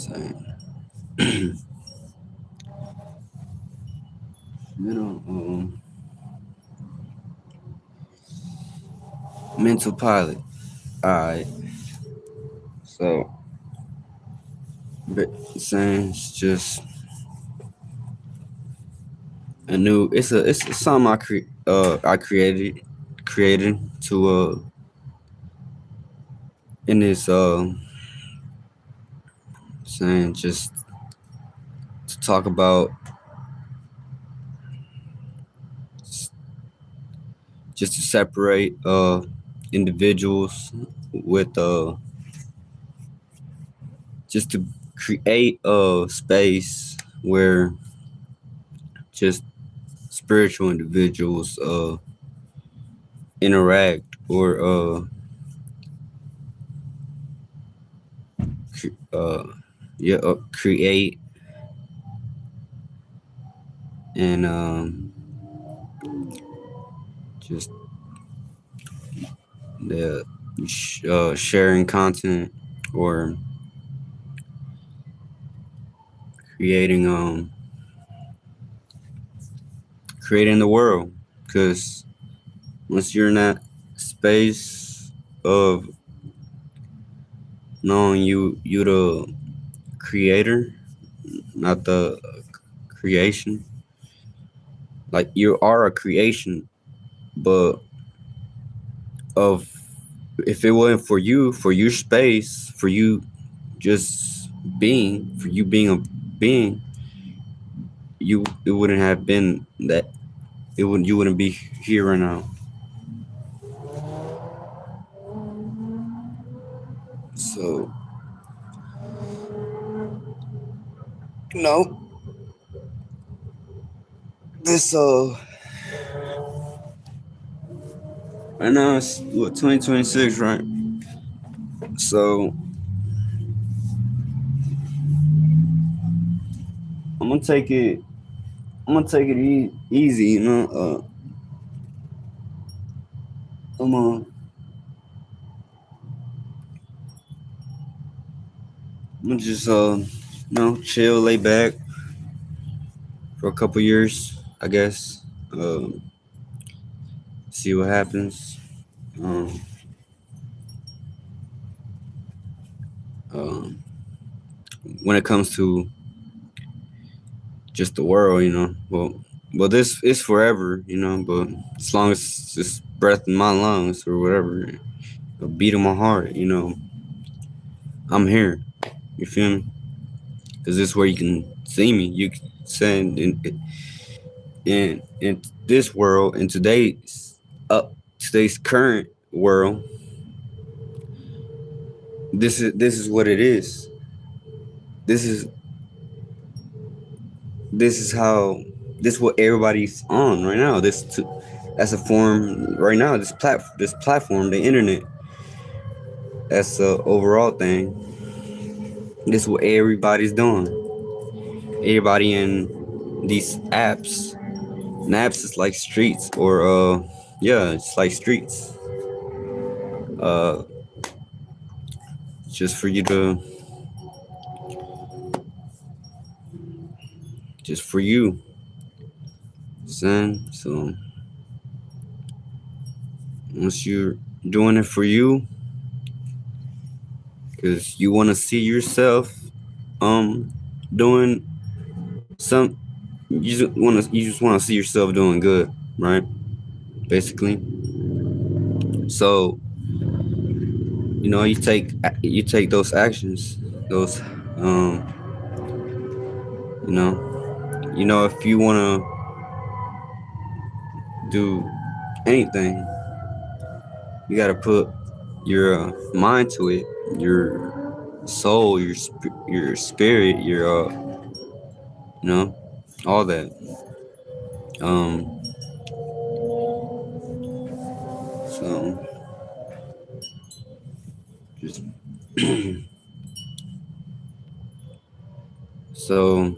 saying, you know, mental pilot. All right. So, but saying it's just a new. It's something I created to in this saying just to talk about just to separate individuals with just to create a space where just spiritual individuals interact or uh yeah create and just the sharing content or creating creating the world, because once you're in that space of knowing you the creator, not the creation. Like you are a creation, but of if it wasn't for your space, for you just being, for you being a being, it wouldn't have been that. You wouldn't be here right now. So no, this right now it's what 2026, right? So I'm gonna take it. I'm gonna take it easy, you know. I'm gonna, I'm gonna just chill, lay back for a couple years, I guess. See what happens. Um, um, when it comes to just the world, you know. Well, this is forever, you know. But as long as it's breath in my lungs or whatever, a beat in my heart, you know, I'm here. You feel me? Because this is where you can see me. You can send in this world, in today's current world. This is what it is. This is this is how this is what everybody's on right now. That's a form right now. This platform, the internet. That's the overall thing. This is what everybody's doing. Everybody in these apps. And apps is like streets, or yeah, it's like streets. Uh, just for you to, just for you, son. So once you're doing it for you, because you want to see yourself, doing some, you just want to see yourself doing good, right? Basically. So you take those actions, those um, you if you want to do anything, you got to put your mind to it, your soul, your spirit, your all that. Um, so just so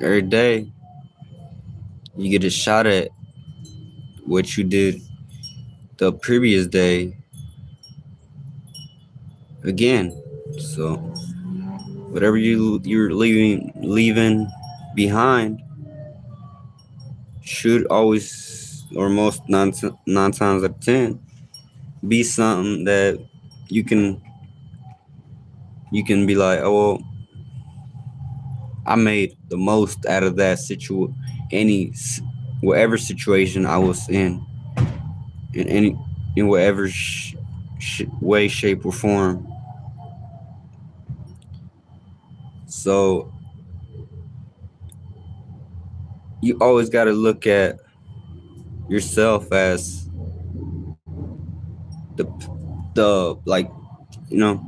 every day you get a shot at what you did the previous day again. So whatever you're leaving behind should always, or most nine times out of ten, be something that you can you can be like, oh well, I made the most out of that any whatever situation I was in any in whatever way, shape, or form. So you always got to look at yourself as the like, you know,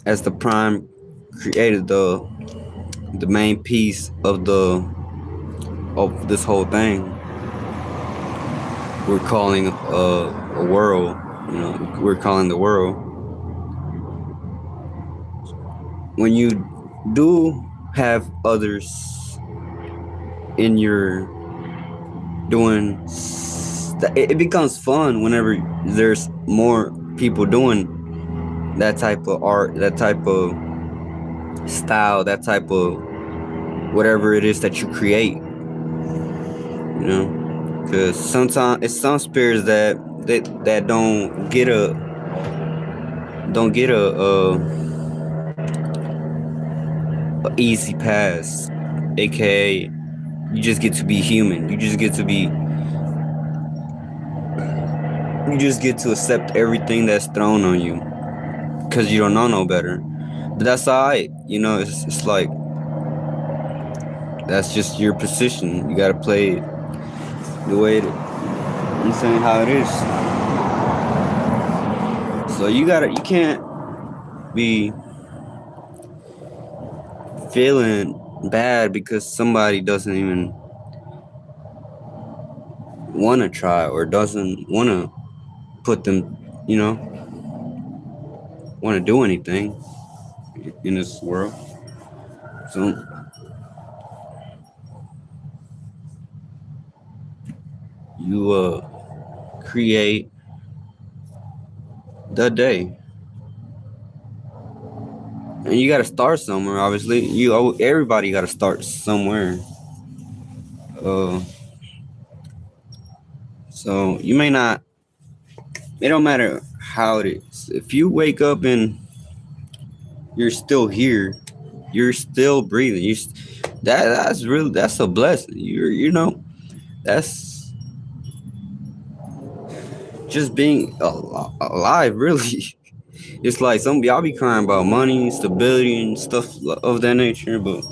as the prime creator, the main piece of this whole thing we're calling a world. You know, we're calling the world. When you do have others in your doing, it becomes fun whenever there's more people doing that type of art, that type of style, that type of whatever it is that you create. You know, because sometimes it's some spirits that don't get a easy pass, aka you just get to be human. You just get to accept everything that's thrown on you because you don't know no better. But that's alright. You know, it's like that's just your position. You gotta play it the way I'm saying how it is. So you can't be feeling bad because somebody doesn't even want to try or doesn't want to put them, you know, want to do anything in this world. So you create the day, and you got to start somewhere. Obviously, everybody got to start somewhere. Uh, so you may not. It don't matter how it is. If you wake up and you're still here, you're still breathing. That's a blessing. You know, that's just being alive. Really, it's like some y'all be crying about money, stability, and stuff of that nature. But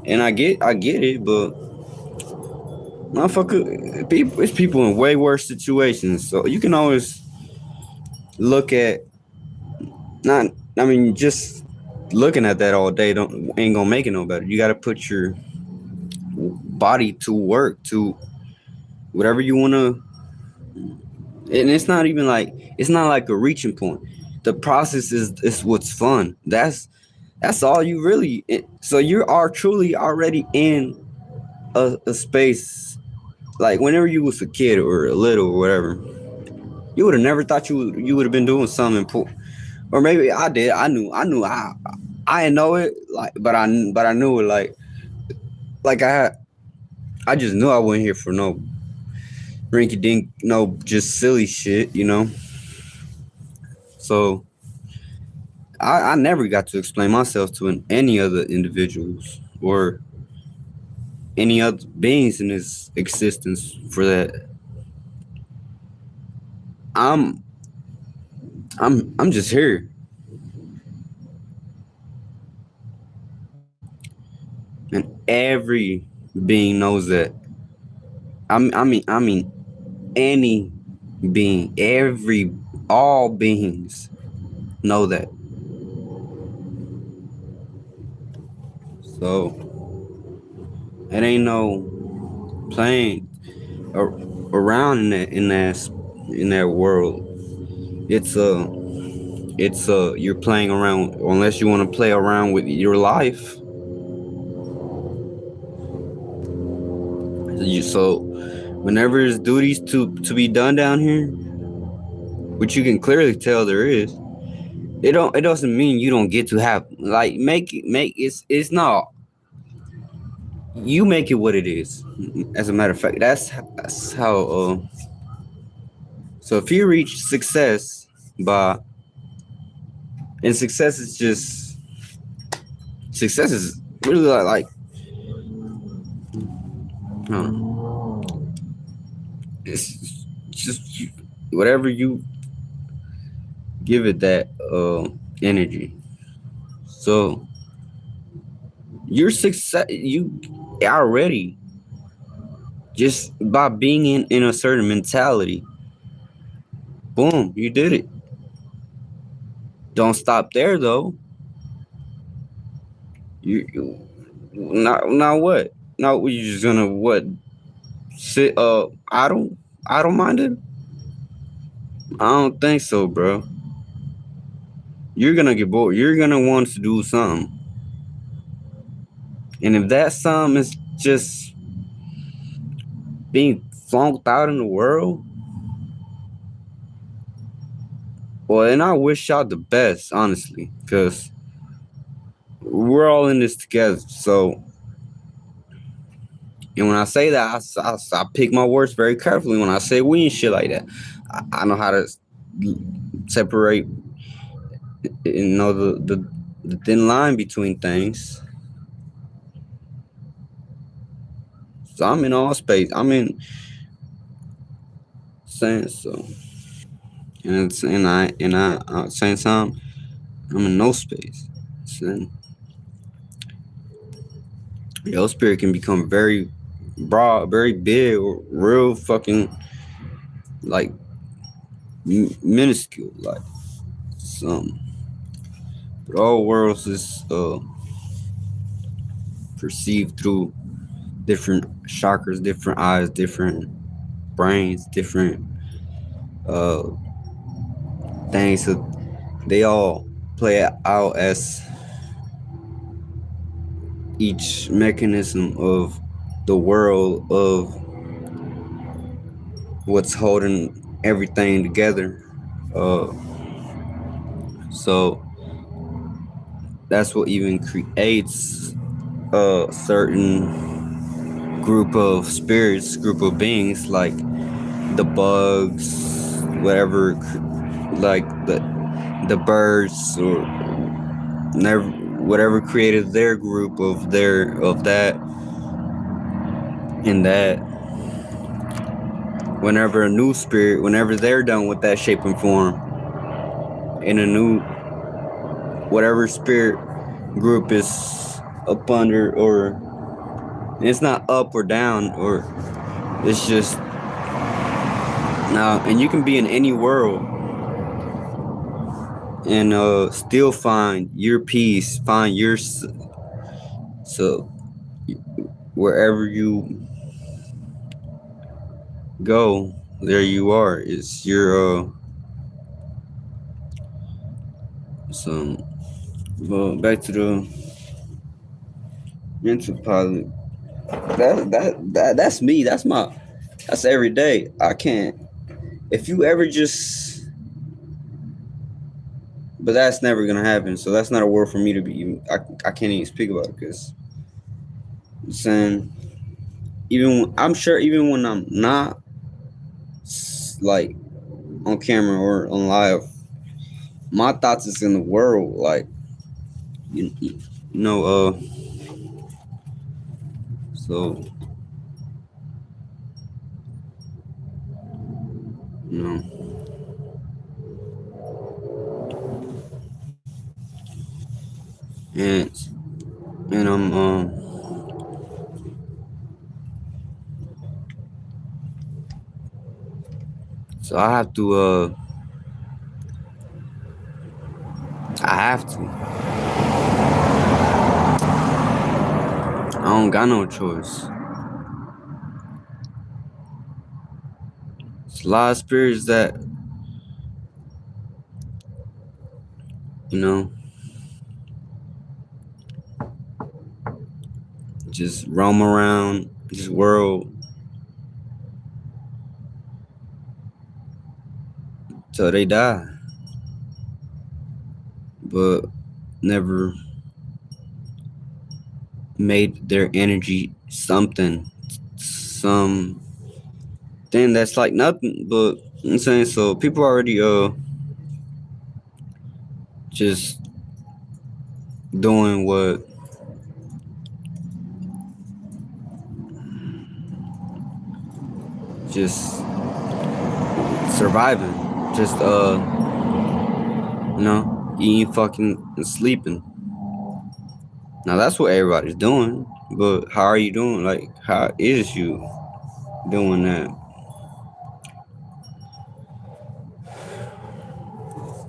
and I get it, but motherfucker, it's people in way worse situations. So you can always look at not. I mean, just looking at that all day ain't gonna make it no better. You got to put your body to work to whatever you want to. And it's not like a reaching point. The process is what's fun. That's all you really. So you are truly already in a space. Like whenever you was a kid or a little or whatever, you would have never thought you would have been doing something important. Or maybe I did. I didn't know it, like, but I knew it, like I just knew I wasn't here for no rinky dink, no, just silly shit, you know. So I never got to explain myself to any other individuals or any other beings in this existence for that. I'm I'm just here. And every being knows that. I mean any being, all beings know that. So it ain't no playing around in that world. It's you're playing around unless you want to play around with your life. So whenever there's duties to be done down here, which you can clearly tell there is, It doesn't mean you don't get to have like make it's not you make it what it is. As a matter of fact, that's how. So if you reach success by and success is really like I don't know, it's just whatever you give it that energy. So your success you already just by being in a certain mentality, boom, you did it. Don't stop there though. You now what? Now you just gonna what sit idle minded? I don't think so, bro. You're gonna get bored. You're gonna want to do something. And if that something is just being flunked out in the world, well, and I wish y'all the best, honestly, because we're all in this together. So, and when I say that, I pick my words very carefully when I say we and shit like that. I know how to separate, the thin line between things. So I'm in all space. I'm in saying so, and same time I'm in no space. So your spirit can become very broad, very big, or real fucking like minuscule, like some. But all worlds is perceived through different chakras, different eyes, different brains, different uh things. So they all play out as each mechanism of the world of what's holding everything together. Uh, so that's what even creates a certain group of spirits, group of beings, like the bugs, whatever, like the birds or never whatever created their group of that and that. Whenever a new spirit, whenever they're done with that shape and form, in a new whatever spirit group is up under, or it's not up or down, or it's just now, and you can be in any world and still find your peace, find your so wherever you go, there you are. It's your some well, back to the mental pilot. That's me. That's every day. I can't. If you ever just, but that's never gonna happen. So that's not a word for me to be. I can't even speak about it because I'm saying even I'm sure even when I'm not like on camera or on live, my thoughts is in the world. Like you know. So you know, and and so I have to I have to. I don't got no choice. It's a lot of spirits that, you know, just roam around this world till they die. but never made their energy some thing that's like nothing. But I'm saying, so people already just doing what, just surviving, just eating, fucking, and sleeping. Now that's what everybody's doing, but how are you doing? Like, how is you doing that?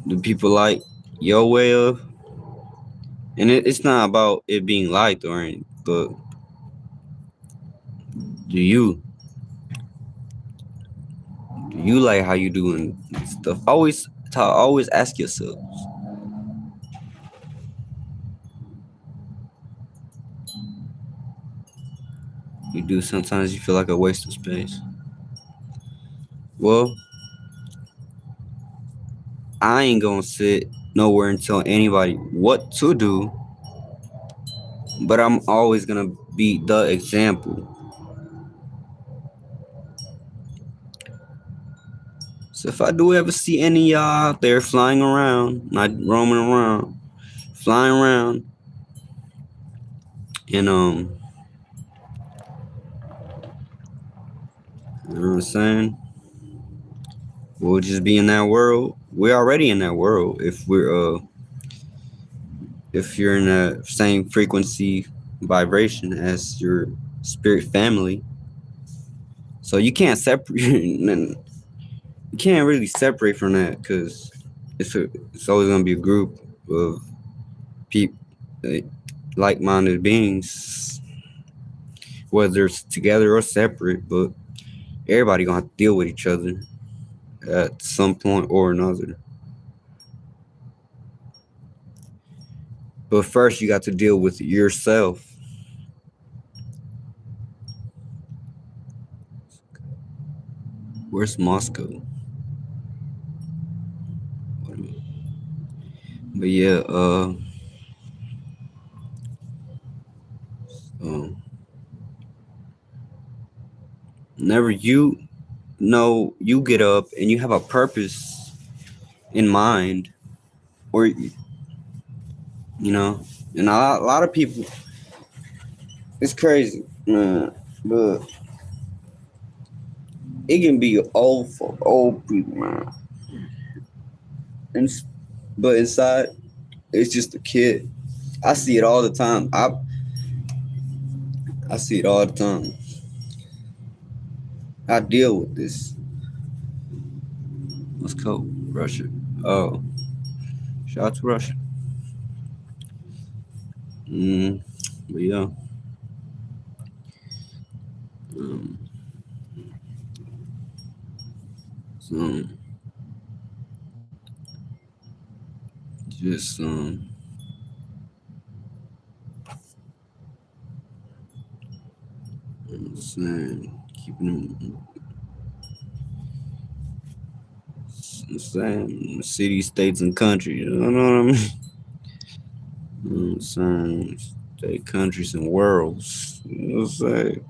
Do people like your way of? And it's not about it being liked or anything, but do you do you like how you doing stuff? Always ask yourself. You do sometimes you feel like a waste of space. Well, I ain't gonna sit nowhere and tell anybody what to do, but I'm always gonna be the example. So if I do ever see any of y'all out there flying around, not roaming around, flying around, and you know what I'm saying? We'll just be in that world. We're already in that world if you're in the same frequency vibration as your spirit family. So you can't separate. You can't really separate from that because it's always gonna be a group of people, like-minded beings, whether it's together or separate. But everybody gonna have to deal with each other at some point or another. But first, you got to deal with yourself. Where's Moscow? But yeah, um, whenever you get up and you have a purpose in mind, or and a lot of people, it's crazy, man, but it can be old for old people, man. And but inside, it's just a kid. I see it all the time. I see it all the time. I deal with this. Let's go, Russia. Oh, shout out to Russia. But yeah, um, so just I'm saying keeping I'm saying cities, states, and countries. You know what I mean? You know what I'm saying state, countries, and worlds. You know what I'm saying?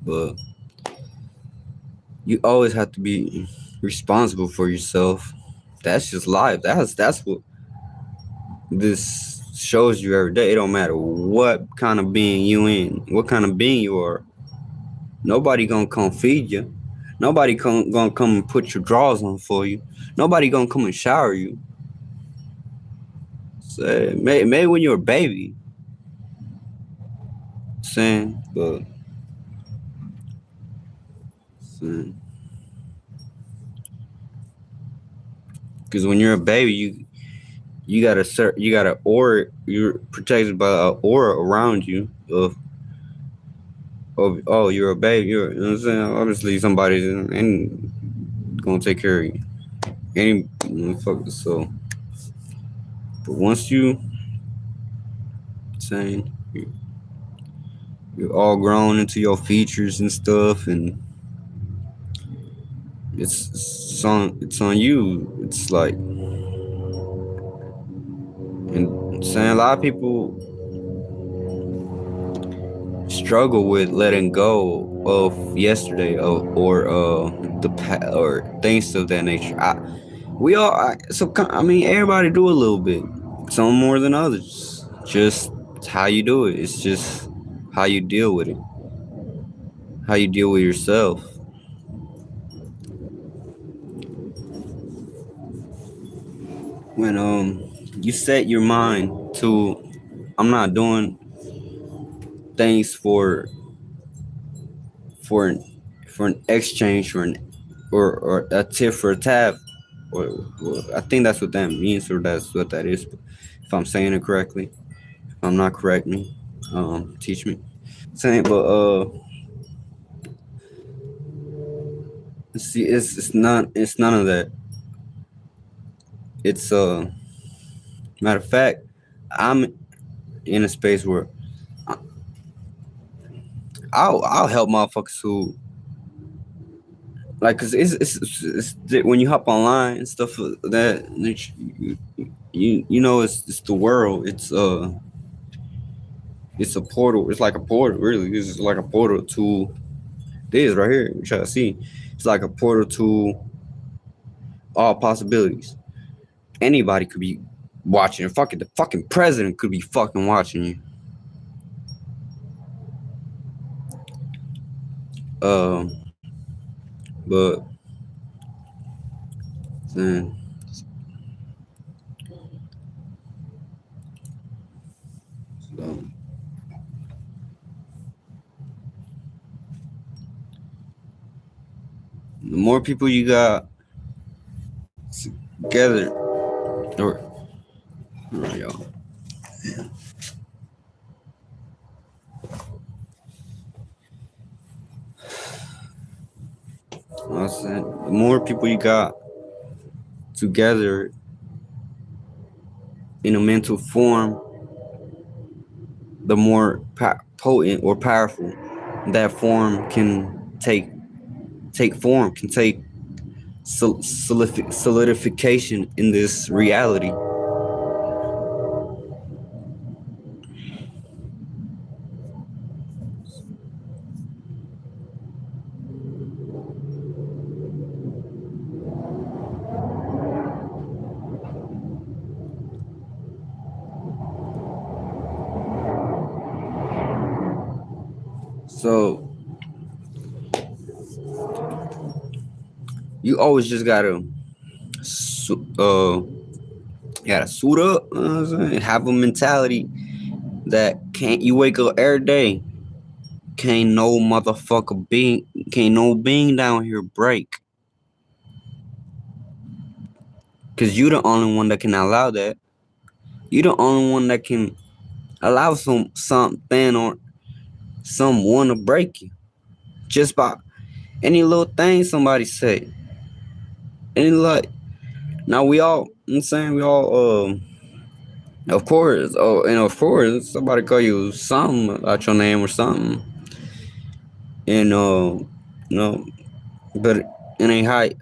But you always have to be responsible for yourself. That's just life. That's what this shows you every day. It don't matter what kind of being you in, what kind of being you are. Nobody gonna come feed you. Nobody gonna come and put your drawers on for you. Nobody gonna come and shower you. Say, maybe when you're a baby. Saying, but saying, because when you're a baby, you got a aura. You're protected by an aura around you of oh, you're a baby. You know what I'm saying? Obviously, somebody's gonna take care of you. Any motherfucker. So, but once you saying you're all grown into your features and stuff, and it's on you. It's like, and saying a lot of people struggle with letting go of yesterday, or or things of that nature. We all I mean, everybody do a little bit, some more than others. Just how you do it. It's just how you deal with it, how you deal with yourself. When you set your mind to, I'm not doing things for an for an exchange, or a tip for a tab, or I think that's what that means, or that's what that is. If I'm saying it correctly, if I'm not, correct me, teach me. Saying, but see, it's none of that. It's matter of fact, I'm in a space where I'll help motherfuckers who, like, cause when you hop online and stuff like that, you know, it's the world. It's a portal. It's like a portal, really. It's like a portal to this right here. You try to see. It's like a portal to all possibilities. Anybody could be watching. Fucking the fucking president could be fucking watching you. Um, but then, so, the more people you got together, or y'all. I said, the more people you got together in a mental form, the more potent or powerful that form can take form, can take solidification in this reality. So you always just gotta suit up, you know what I'm saying? Have a mentality that can't you wake up every day. Can't no being down here break. Cause you the only one that can allow that. You the only one that can allow something or someone to break you. Just by any little thing somebody say. And like, now we all, I'm saying, we all of course, and of course somebody call you something out your name or something. And you know, but it ain't height.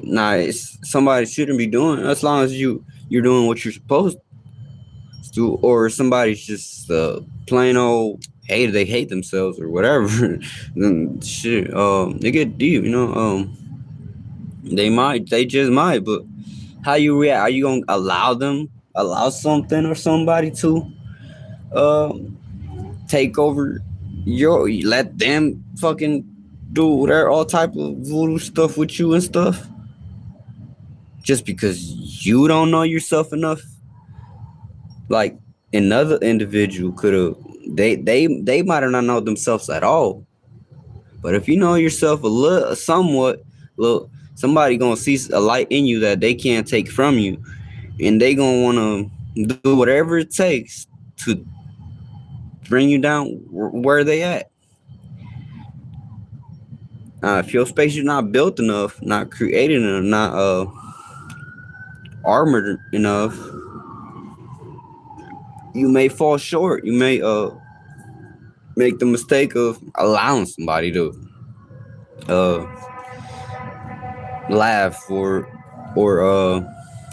Nah, it's somebody shouldn't be doing it, as long as you're doing what you're supposed to do, or somebody's just plain old they hate themselves or whatever. Then shit, they get deep, you know. They just might, but how you react? Are you gonna allow something or somebody to uh take over let them fucking do their all type of voodoo stuff with you and stuff, just because you don't know yourself enough? Like, another individual could have, they might have not know themselves at all, but if you know yourself a little, somewhat, look, somebody gonna see a light in you that they can't take from you, and they gonna want to do whatever it takes to bring you down where they at. If your space is not built enough, not created enough, not armored enough, you may fall short. You may make the mistake of allowing somebody to laugh or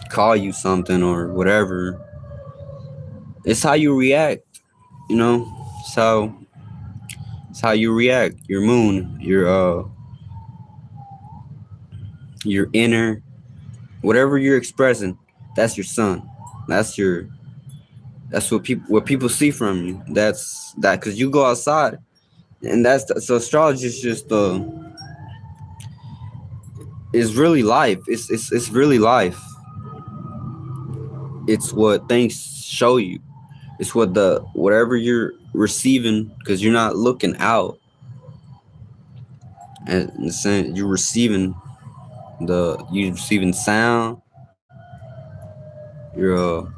call you something or whatever. It's how you react, you know. It's how it's how you react. Your moon, your inner, whatever you're expressing, that's your sun. That's your that's what people see from you. That's that because you go outside, and so astrology is just is really life. It's really life. It's what things show you. It's what the whatever you're receiving because you're not looking out. And in the sense you're receiving sound. You're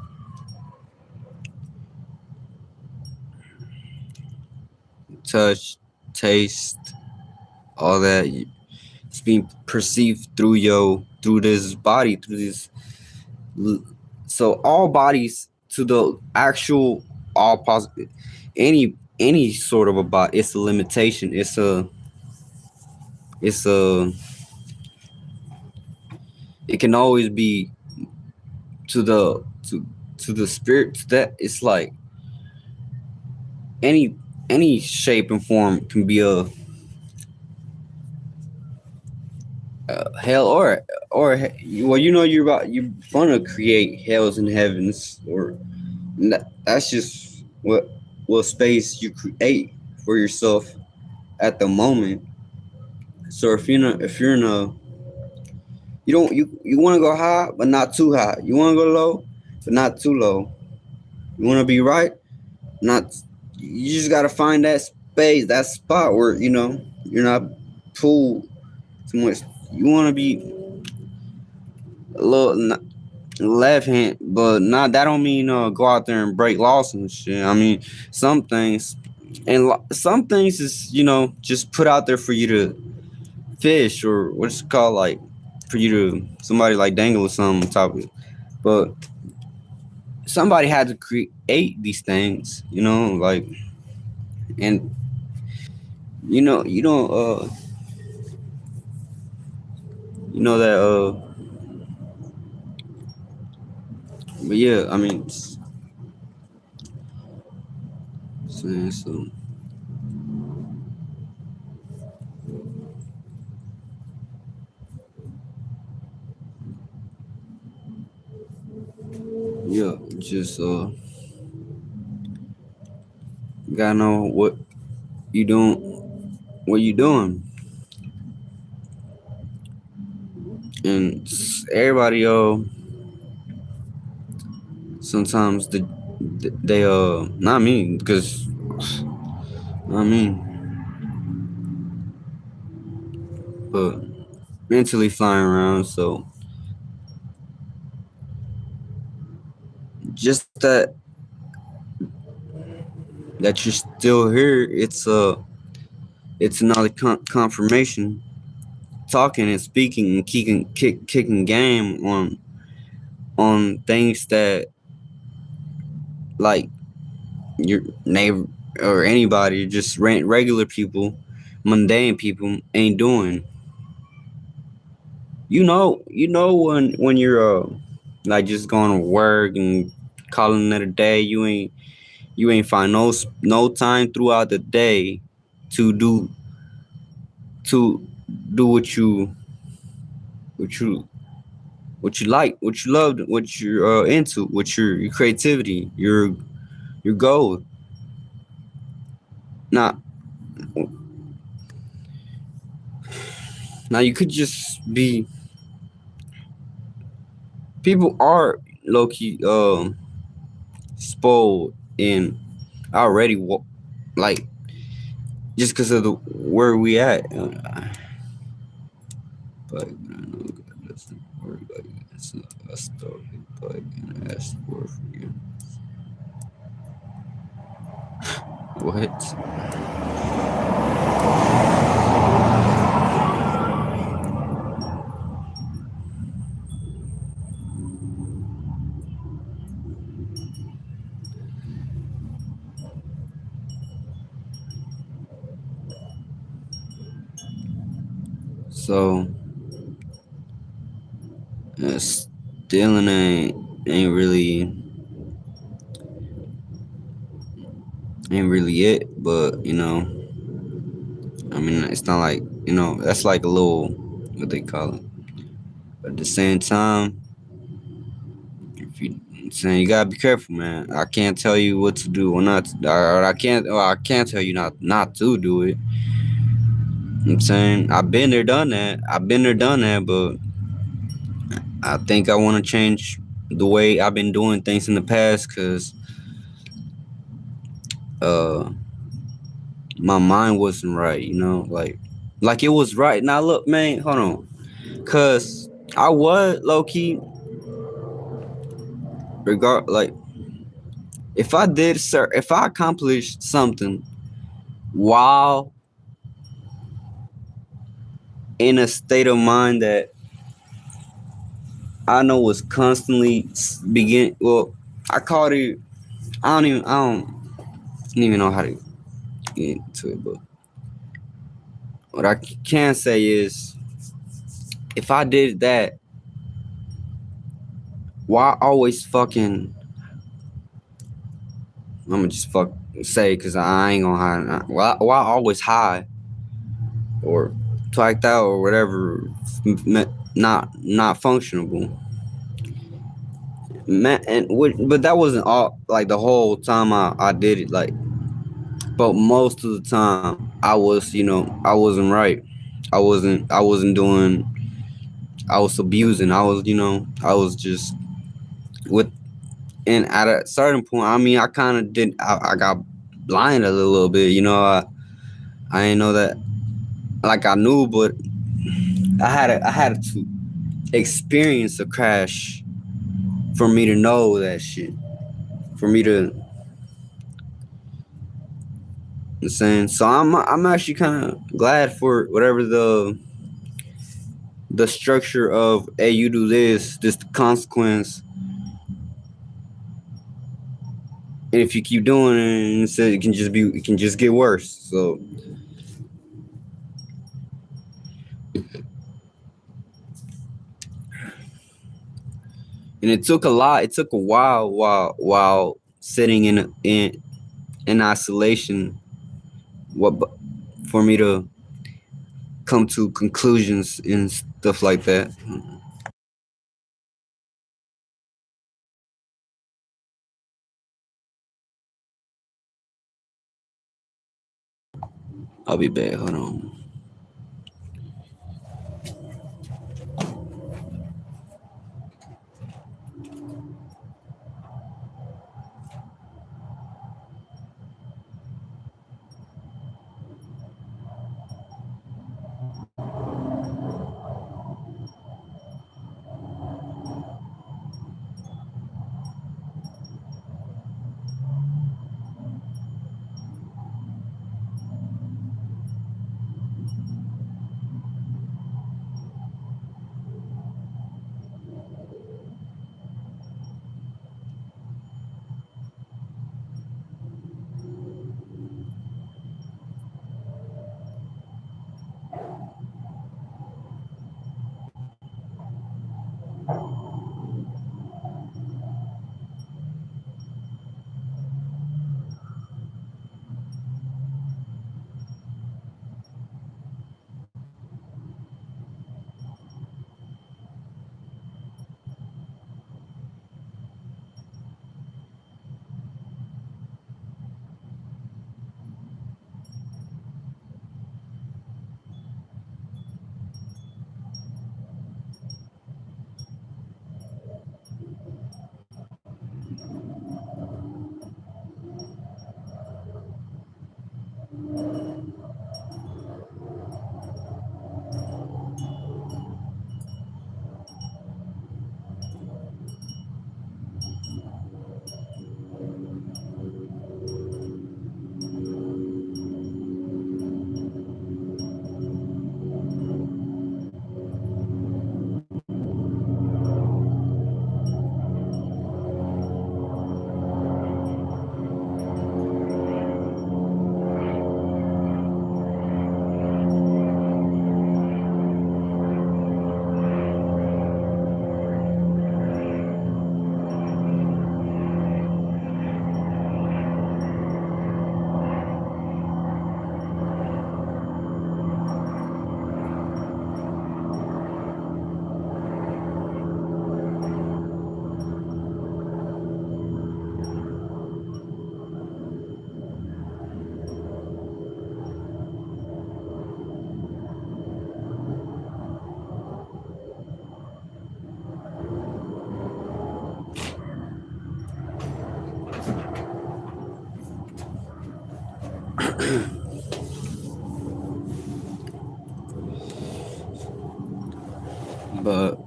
touch, taste, all that. It's being perceived through this body, through this. So all bodies to the actual all positive any sort of a body. It's a limitation. It's a it can always be to the to the spirit that it's like any any shape and form can be a hell or well you're gonna create hells and heavens or that's just what space you create for yourself at the moment. So if you're in a you don't you want to go high but not too high, you want to go low but not too low, you want to be right, not you just got to find that space, that spot where you're not pulled too much. You want to be a little left hand, but not that don't mean go out there and break laws and shit. I mean some things some things is just put out there for you to fish or what's it called, like for you to somebody like dangle or something on top of it. But somebody had to create these things, like, and you don't you know that but yeah, I mean saying so yeah, just gotta know you doing what you doing. And everybody sometimes they not me because I mean but mentally flying around, so just that you're still here, it's another confirmation, talking and speaking and kicking game on things that like your neighbor or anybody, just regular people, mundane people ain't doing. When you're like just going to work and calling it a day, you ain't find no time throughout the day to to do what you what you like, what you love, what you're into, what your creativity, your goal. Now, now you could just be. People are low key spoiled and already like just because of the where we at. But that's the word. Like it's a story. But and ask for you. What? So Stealing ain't really it, but I mean, it's not like that's like a little what they call it. But at the same time, if you saying you gotta be careful, man. I can't tell you what to do or not, or I can't tell you not to do it. I'm saying I've been there, done that. I've been there, done that, but I think I want to change the way I've been doing things in the past, cause uh my mind wasn't right, like it was right. Now look, man, hold on, cause I was low key like if I accomplished something while in a state of mind that I know was constantly begin. Well, I called it. I don't even know how to get into it, but what I can say is, if I did that, why always fucking? I'm gonna just say, cause I ain't gonna hide. Why always high or twacked out or whatever, not functionable. Man, but that wasn't all. Like the whole time I did it. Like, but most of the time I was, I wasn't right. I wasn't doing. I was abusing. I was just with. And at a certain point, I mean, I kind of did. I got blinded a little bit. I didn't know that. Like I knew, but I had to experience a crash for me to know that shit. For me to, I'm saying. So I'm actually kind of glad for whatever the structure of, hey, you do this the consequence, and if you keep doing it, instead it can just get worse. So, and it took a while sitting in isolation, what for me to come to conclusions and stuff like that. I'll be back. Hold on.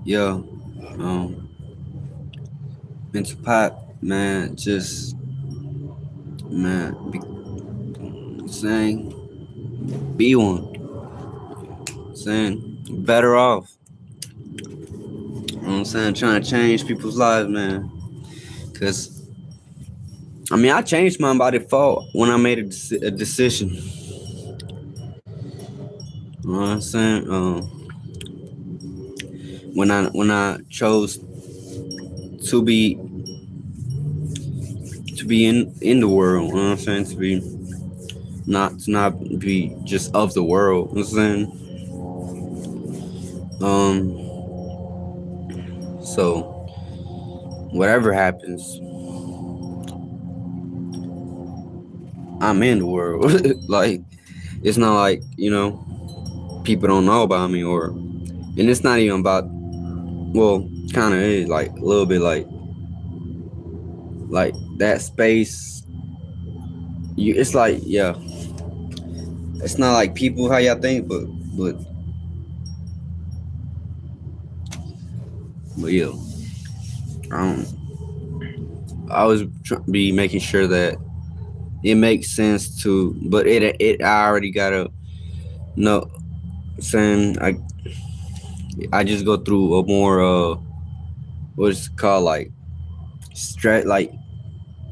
Yeah. Um, mental pop, man. Just man, saying be one. Saying better off. You know what I'm saying? Trying to change people's lives, man. Cause I mean, I changed mine by default when I made a decision. You know what I'm saying? When I chose to be in the world. You know what I'm saying? To not be just of the world. You know what I'm saying? So whatever happens, I'm in the world. Like it's not like people don't know about me, and it's not even about, well, kind of is like a little bit like that space. It's like, yeah, it's not like people how y'all think, but yeah, um, I always be making sure that it makes sense to, but it I already gotta know. Saying I just go through a more what's it called, like stress, like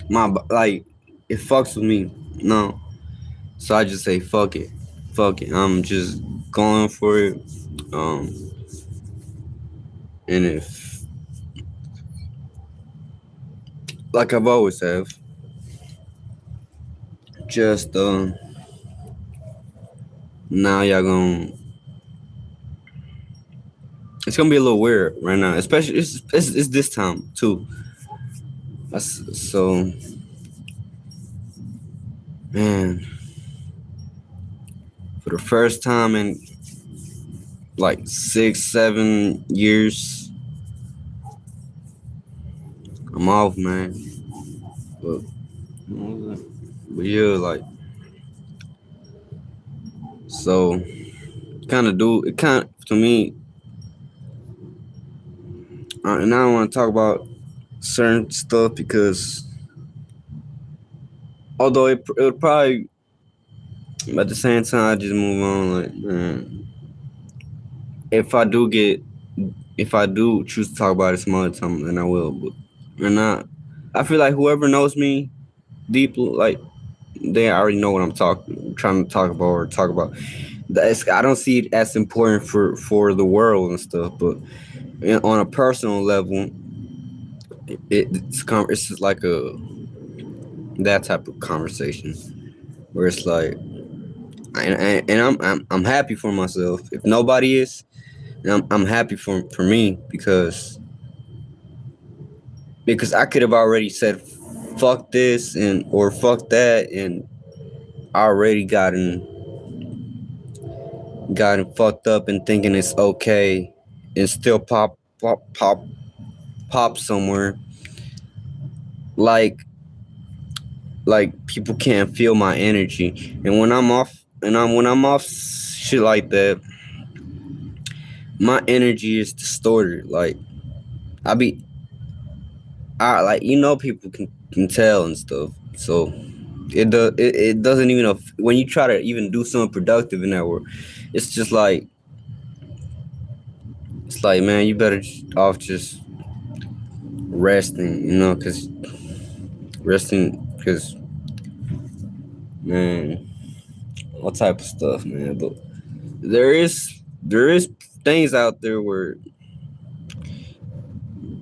like it fucks with me. No, so I just say fuck it. I'm just going for it. Um, and if, like I've always have, just now y'all gonna, it's gonna be a little weird right now, especially it's this time too. So man, for the first time in like 6 7 years, I'm off, man. But, but yeah, like, so it kind of to me, and I don't want to talk about certain stuff because although it would probably, at the same time, I just move on. Like, man, if I do choose to talk about it some other time, then I will. But or not, I feel like whoever knows me deeply, like they already know what I'm trying to talk about or talk about. I don't see it as important for the world and stuff, but on a personal level, it's just like that type of conversation where it's like, and I'm happy for myself. If nobody is, I'm happy for me because I could have already said fuck this or fuck that, and already gotten fucked up and thinking it's okay, and still pop somewhere, like people can't feel my energy, and when I'm off shit like that, my energy is distorted. Like I be I like, people can tell and stuff. So it doesn't even, when you try to even do something productive in that world, it's just like, man, you better off just resting, because man, all type of stuff, man. But there is things out there where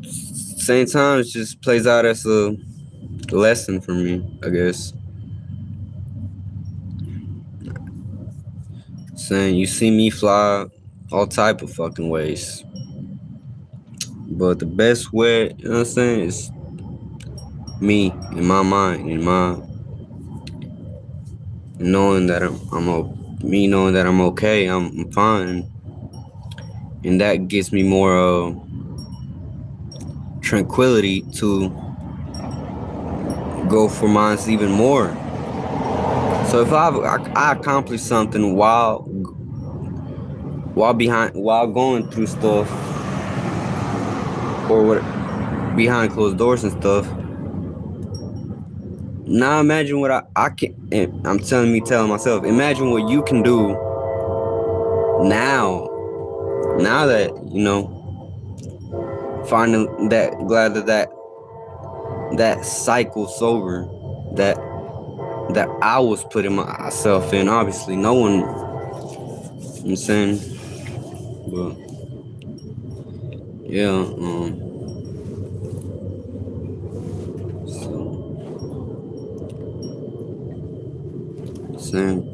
same time it just plays out as a lesson for me, I guess. Saying you see me fly all type of fucking ways, but the best way, you know what I'm saying, is me, in my mind, in my knowing that me knowing that I'm okay, I'm fine, and that gives me more tranquility to go for mine even more. So if I accomplish something while going through stuff, or what behind closed doors and stuff. Now imagine what I can. And I'm telling myself, imagine what you can do now. Now that finally glad that cycle's over. That that I was putting myself in. Obviously, no one. I'm saying, but yeah. So saying.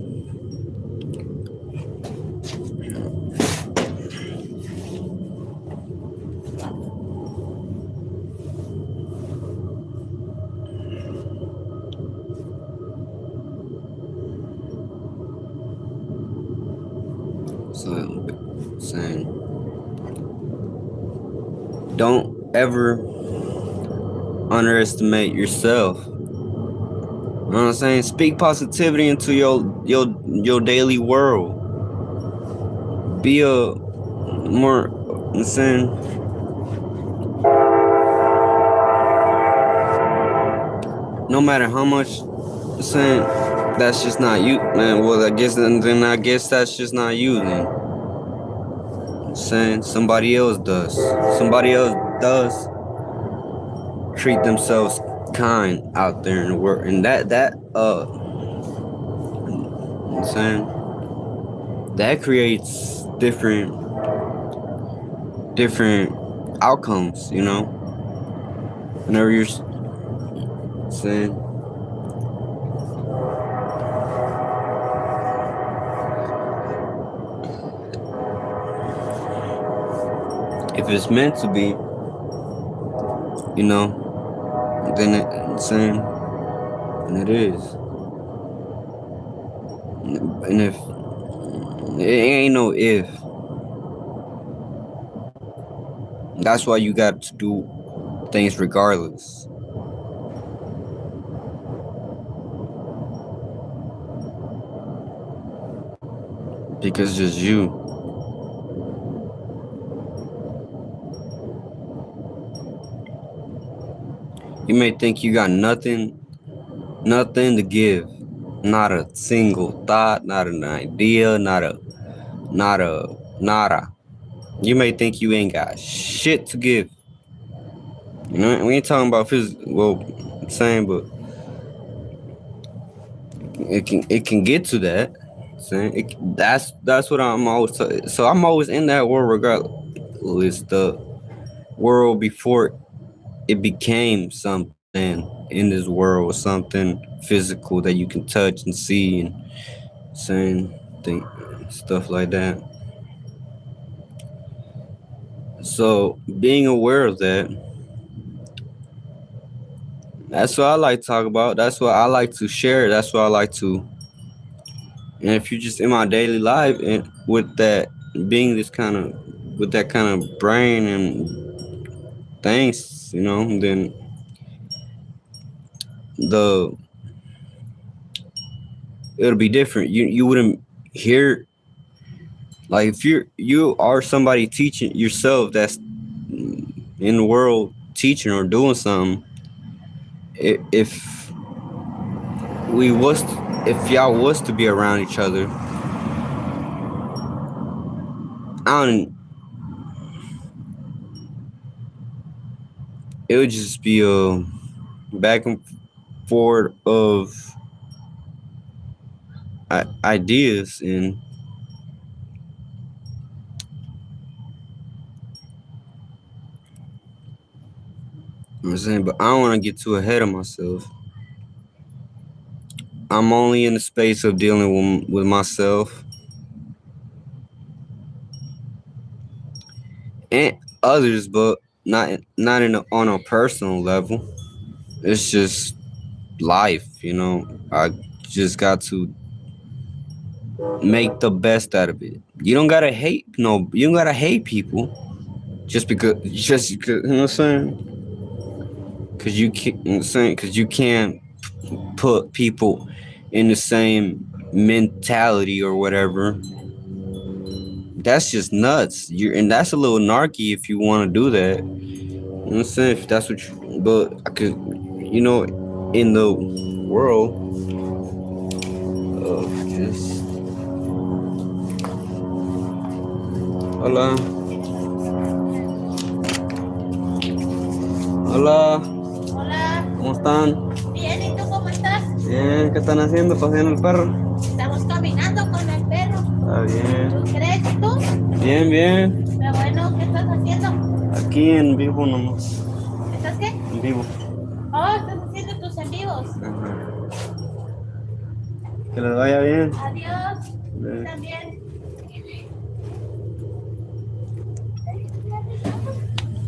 So saying, don't ever underestimate yourself. You know what I'm saying? Speak positivity into your daily world. Be a more, I'm saying, no matter how much, I'm saying, that's just not you, man. Well, I guess that's just not you then. I'm saying somebody else does. Somebody else does treat themselves kind out there in the world, and I'm saying that creates different outcomes, whenever you're saying, if it's meant to be, then it's saying, and it is. And if it ain't no if, that's why you got to do things regardless. Because it's just you. You may think you got nothing to give. Not a single thought, not an idea, nada. You may think you ain't got shit to give. We ain't talking about physical. Well, I'm saying, but it can get to that. Saying that's what I'm always. So I'm always in that world regardless. It's the world before it became something in this world, something physical that you can touch and see and saying think stuff like that. So being aware of that's what I like to talk about. That's what I like to share. That's what I like to. And if you're just in my daily life and with that being with that kind of brain and things, then the it'll be different. You wouldn't hear, like, if you are somebody teaching yourself that's in the world teaching or doing something. If we was if y'all was to be around each other, I don't. It would just be a back and forth of ideas and. I'm saying, but I don't want to get too ahead of myself. I'm only in the space of dealing with myself and others, but not on a personal level. It's just life, I just got to make the best out of it. You don't gotta hate you don't gotta hate people just because you know what I'm saying? Because you can't put people in the same mentality or whatever. That's just nuts. And that's a little narky if you want to do that. know what I'm saying? If that's what you, but I could, in the world of just, hola, hola, Hola, ¿cómo están? bien, ¿y tú cómo estás? Bien, ¿qué están haciendo? ¿Paseando el perro? Estamos caminando con el perro. Está ¿Tú bien. crees? ¿Y tú? Bien, bien. Pero bueno, ¿qué estás haciendo? Aquí en vivo nomás. ¿Estás qué? En vivo. Oh, estás haciendo tus en vivos. Ajá. Que les vaya bien. Adiós. Eh, También.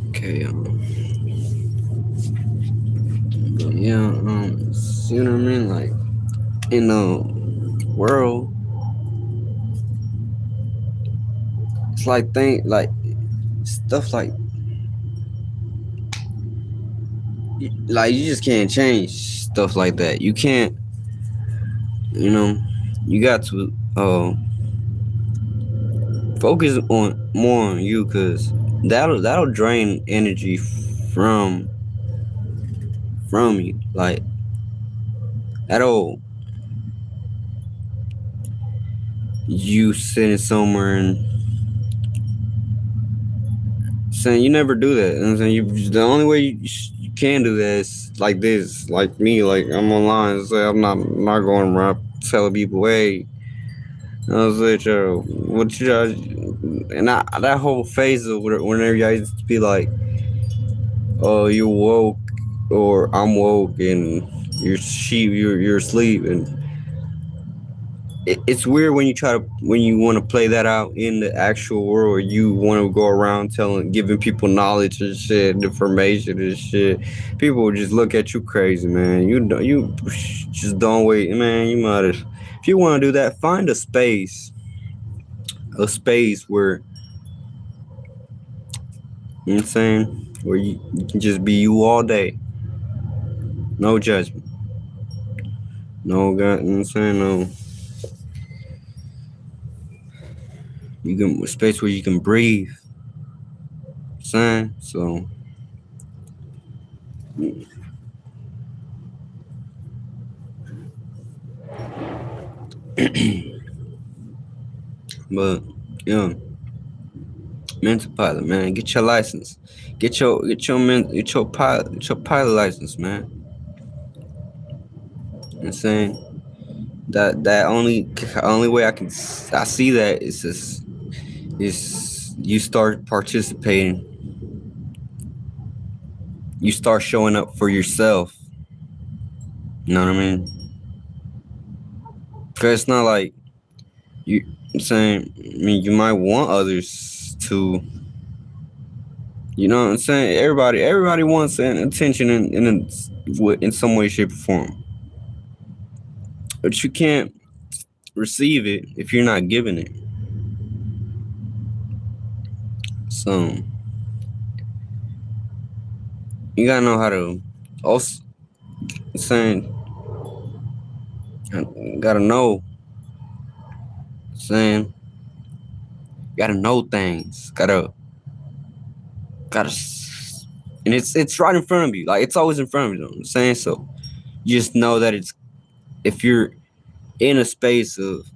Okay. Yeah. You know what I mean? Like in the world, it's like stuff like you just can't change stuff like that. You can't. You know. You got to focus on more on you, cause that'll drain energy from from you. Like that'll you sitting somewhere and saying you never do that. You know what I'm saying the only way you can do that is like this, like me, like I'm online. And say I'm not going around telling people, hey, I was like, what you and that whole phase of whenever y'all used to be like, oh, you woke or I'm woke and you're asleep and it's weird when you when you want to play that out in the actual world. Or you want to go around giving people knowledge and shit, information and shit. People will just look at you crazy, man. You just don't wait, man. You might if you want to do that, find a space where you know what I'm saying, where you can just be you all day, no judgment, no God, you know what I'm saying, no. You can a space where you can breathe, saying so. But yeah, mental pilot, man, get your license, get your pilot license, man. You know what I'm saying that only way I see that is just is you start participating, you start showing up for yourself. You know what I mean? Cause it's not like I'm saying. I mean, you might want others to. You know what I'm saying? Everybody wants an attention in some way, shape, or form. But you can't receive it if you're not giving it. So you gotta know how to also saying gotta know saying gotta know things. Gotta and it's right in front of you. Like it's always in front of you, you know what I'm saying? So you just know that it's if you're in a space of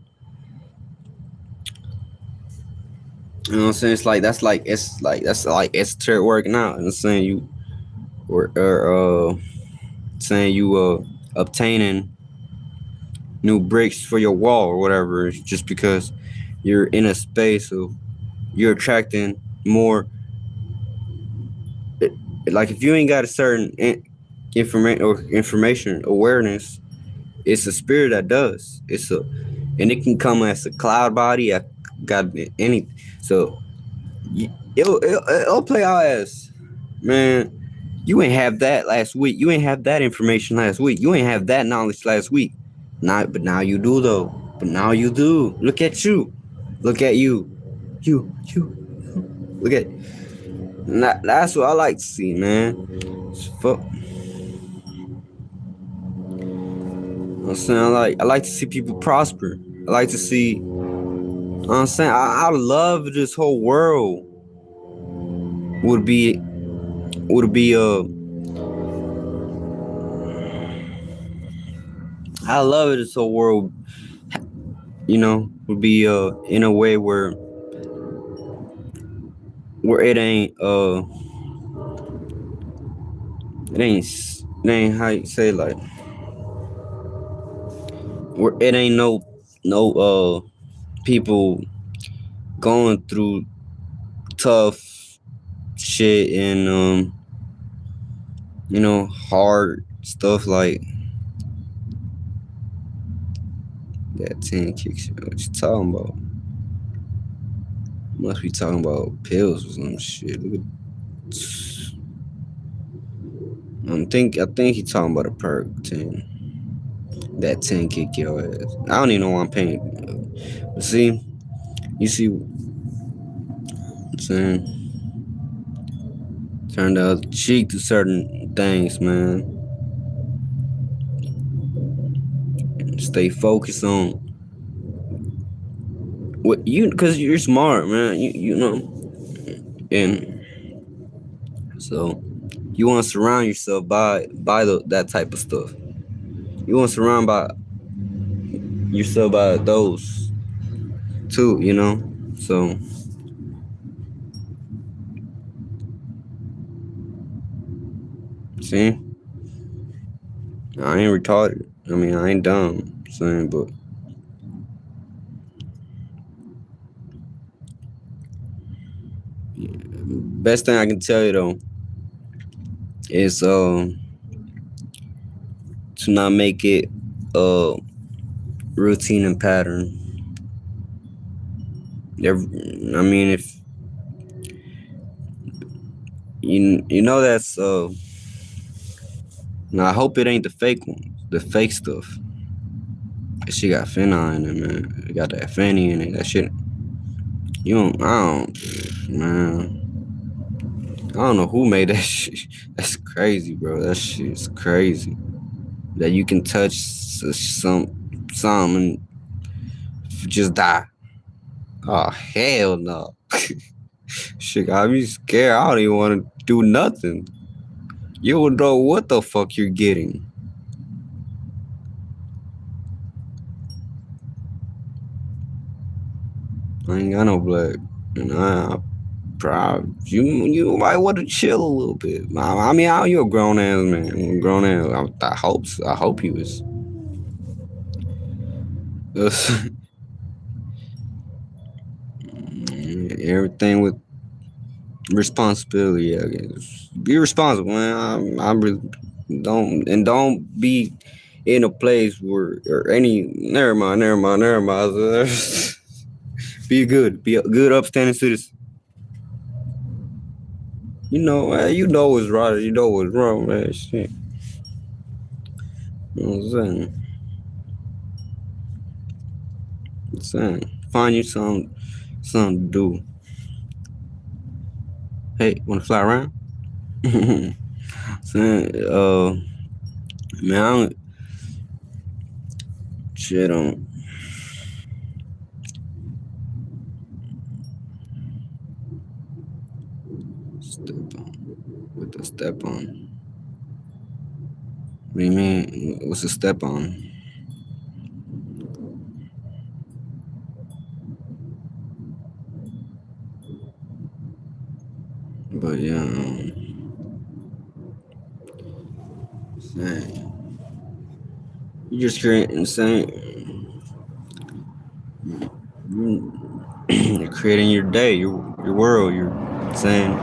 you know what I'm saying, it's like esoteric working out. You know what I'm saying or saying you obtaining new bricks for your wall or whatever. It's just because you're in a space of you're attracting more. Like if you ain't got a certain information awareness, it's a spirit that does. And it can come as a cloud body. I got any so it'll play out as man. You ain't have that last week. You ain't have that information last week. You ain't have that knowledge last week. But now you do though. But now you do. Look at you. Look at you. You. Look at. That's what I like to see, man. Fuck. I'm saying I like to see people prosper. I like to see. I'm saying I love this whole world would be would be I love it. It's a world, would be in a way where it ain't how you say, like, where it ain't no people going through tough shit and hard stuff like that. 10 kick shit. What you talking about? Must be talking about pills or some shit. Look at, I think he talking about a perk 10. That 10 kick your ass. I don't even know why I'm paying. But see, you see what I'm saying? Turn the other cheek to certain things, man. Stay focused on what cause you're smart, man. You know, and so you want to surround yourself by that type of stuff. You want to surround by yourself by those too, So see, I ain't retarded. I mean, I ain't dumb, saying, but best thing I can tell you though is to not make it routine and pattern. I mean, if that's now I hope it ain't the fake one, the fake stuff. She got phenol in it, man. It got that fanny in it. That shit. I don't, man. I don't know who made that shit. That's crazy, bro. That shit's crazy. That you can touch some and just die. Oh hell no. Shit got me scared. I don't even want to do nothing. You don't know what the fuck you're getting. I ain't got no blood, and I proud. You might want to chill a little bit. I mean, you're a grown ass man. Grown ass. I hope he was. Everything with responsibility, I guess. Be responsible, man. I really don't be in a place where or any. Never mind. Be a good upstanding citizen. You know what's right. You know what's wrong, man. Shit. You know what I'm saying? Find you something to do. Hey, wanna fly around? Saying, man, I don't shit on. Step on. What the step on? What do you mean? What's a step on? But yeah, saying, you just you're creating your day, your world. You're saying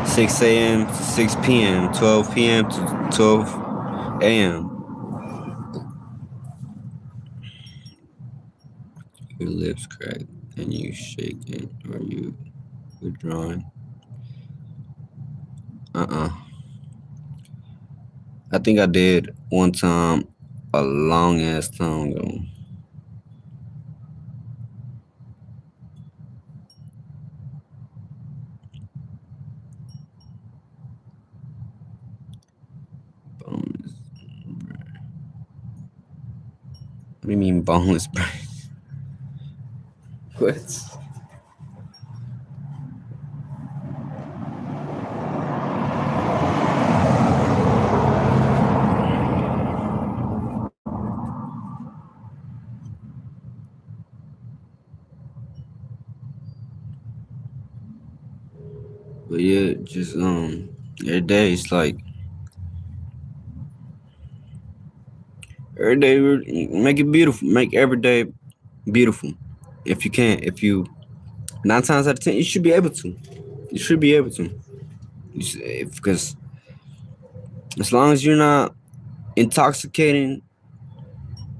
6 a.m. to 6 p.m., 12 p.m. to 12 a.m. Your lips crack and you shaking or you withdrawing. I think I did one time a long ass time ago. Boneless. What do you mean boneless brain? What? yeah, just every day it's like every day make it beautiful, make every day beautiful. If you can, if you 9 times out of 10, you should be able to. You should be able to. Because as long as you're not intoxicating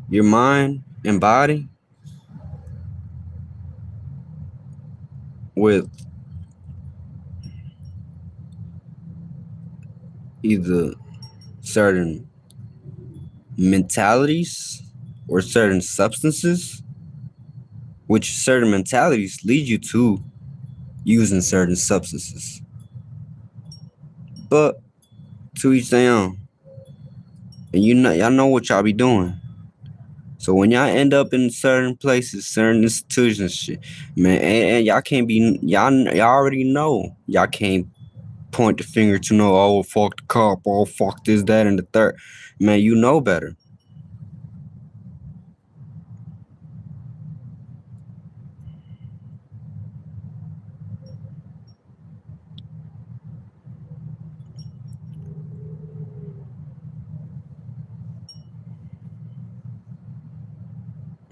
your mind and body with either certain mentalities or certain substances, which certain mentalities lead you to using certain substances. But to each their own. And y'all know what y'all be doing. So when y'all end up in certain places, certain institutions, shit, man, and y'all can't be y'all already know y'all can't point the finger to no, oh fuck the cop, oh fuck this, that, and the third. Man, you know better.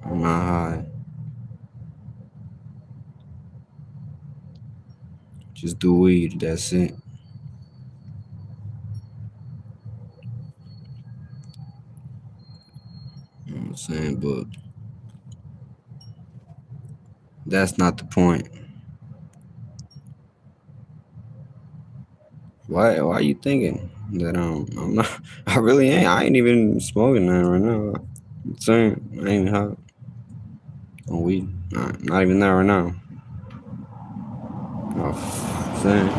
I'm not high. Just do weed. That's it. You know what I'm saying? But that's not the point. Why you thinking that I'm not I really ain't. I ain't even smoking that right now. I'm saying I ain't hot on weed. Not even that right now. Saying.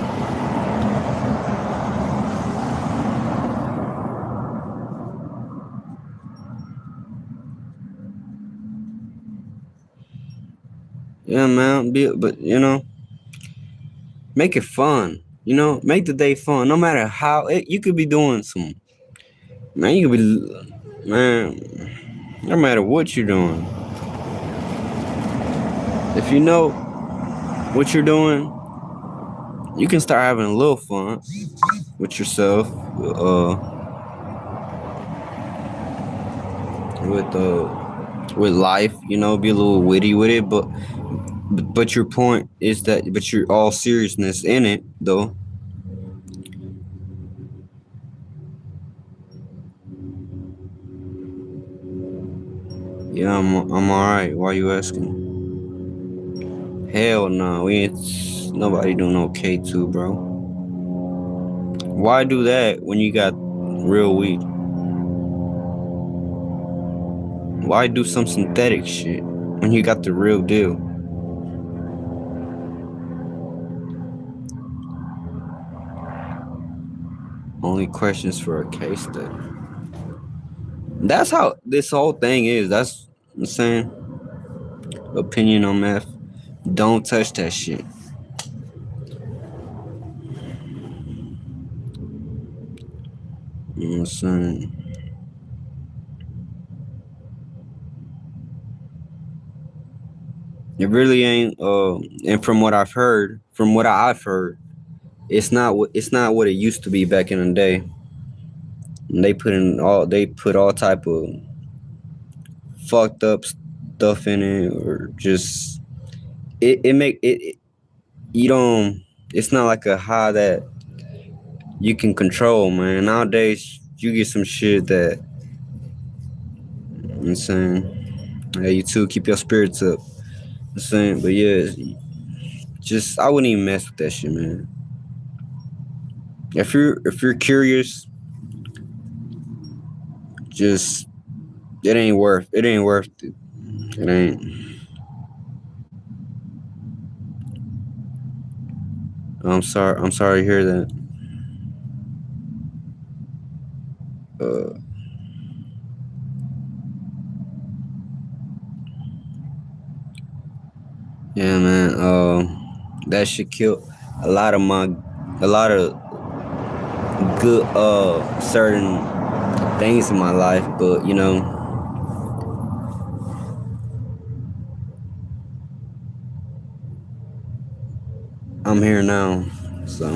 Yeah, man. But make it fun. Make the day fun. No matter how you could be doing some. Man, you could be. Man, no matter what you're doing. If you know what you're doing, you can start having a little fun with yourself. With life. Be a little witty with it, but your point is that, but you're all seriousness in it, though. Yeah, I'm all right. Why you asking? Hell no, we ain't nobody do no K2, bro. Why do that when you got real weed? Why do some synthetic shit when you got the real deal? Only questions for a case study. That's how this whole thing is. That's what I'm saying. Opinion on meth. Don't touch that shit. You know what I'm saying? It really ain't. And from what I've heard, it's not what it used to be back in the day. And they put all type of fucked up stuff in it, or just it make it you don't. It's not like a high that you can control, man. Nowadays you get some shit that, I'm saying, hey, you too, keep your spirits up. I'm saying, but yeah, just I wouldn't even mess with that shit, man. If you're curious, just it ain't worth it. It ain't. I'm sorry to hear that. Uh, yeah, man. That shit killed a lot of good certain things in my life, but I'm here now. So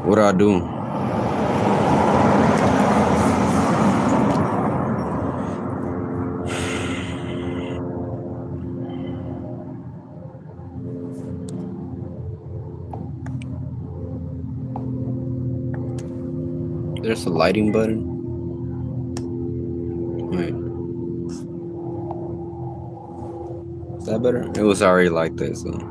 what do I do? There's a lighting button. Wait. Is that better? It was already like that, so.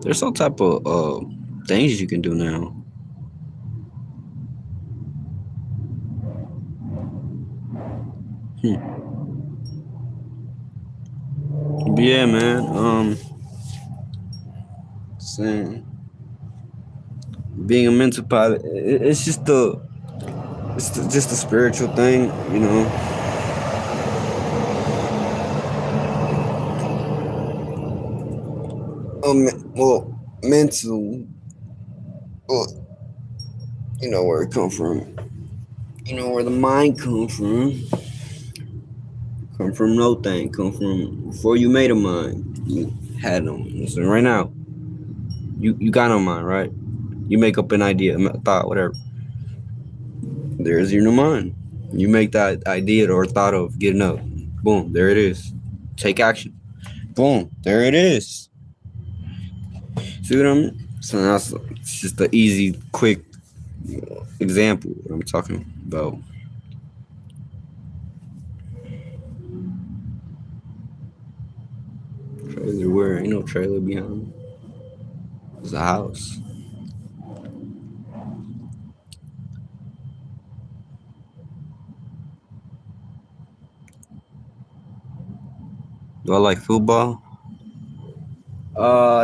There's some type of things you can do now. But yeah, man. Saying being a mental pilot, it's just just a spiritual thing, you know. Well, mental. Well, you know where it come from. You know where the mind come from. Come from no thing. Come from before you made a mind. You had no. So right now, you got no mind, right? You make up an idea, a thought, whatever. There's your mind. You make that idea or thought of getting up. Boom, there it is. Take action. Boom, there it is. See what I mean? So that's just the easy, quick example what I'm talking about. Trailer where ain't no trailer behind. It's a house. Do I like football?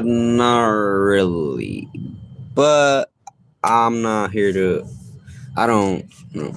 Not really. But I'm not here to. I don't. No.